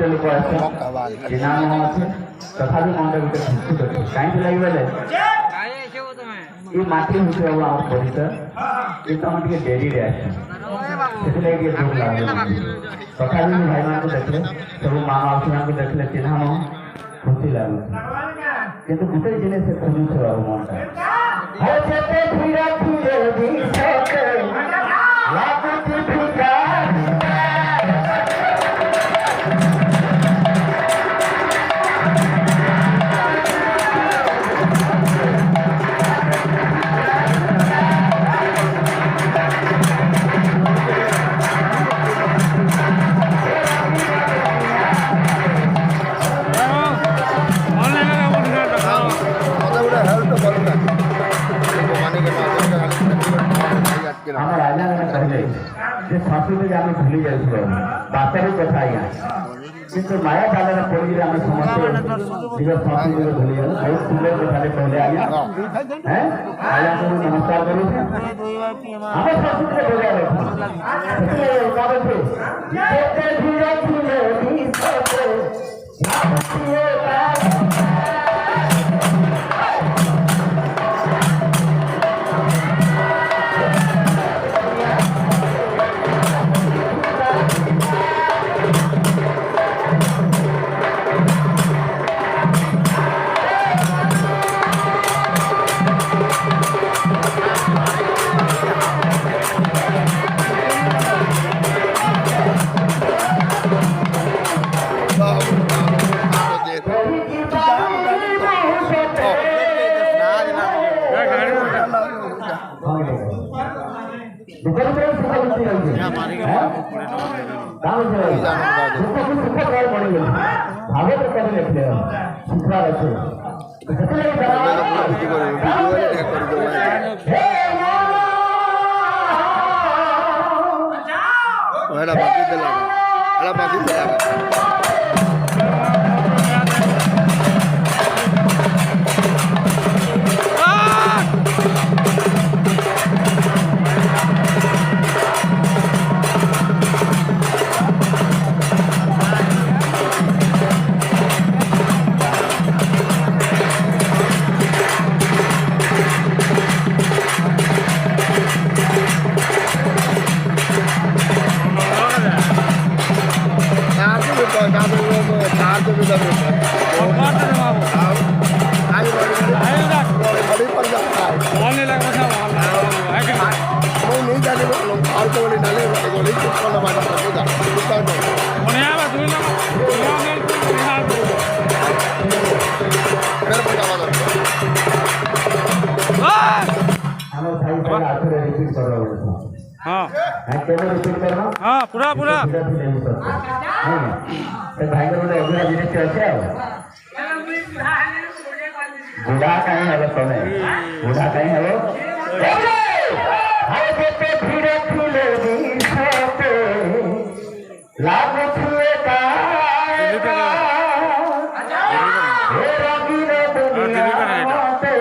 एते लोक आछे जिनाम আছে तथापि मनटा गुटे खुशी करते काई लागि बेले ये माटी होते अब आम परिचय ये तो हम डेरी रे आछे सेते लागि दुख लागे तथापि भाई मान को देखले सब मां आउथना को देखले चिन्हाम खुशी लागे किंतु गुटे जिनिस से खुशी छ अब मनटा हो जेते धीरे धीरे दिसते लागुती फिका আমার রাজা कहले যে সংস্কৃতি আমি ভুলি যাইছিল বাস্তবিক কথা আজ্ঞা কিন্তু মায়া জালরে পড়ি আমি সমস্ত দিগ সংস্কৃতি ভুলি গেল बहुत सुंदर কথা कहले आज्ञा हैं आज्ञा को नमस्कार करू हम संस्कृति बोले रखो इसलिए उदाहरण से जेते धीरे धीरे दिसते नाचिए हाँ पूरा पूरा भाई अगला जिनिस अच्छे बुढ़ा कहीं हेलो तमे बुढ़ा कहीं हेलो धीरे धीरे दिसते लागु छुए का जेते धीरे धीरे दिसते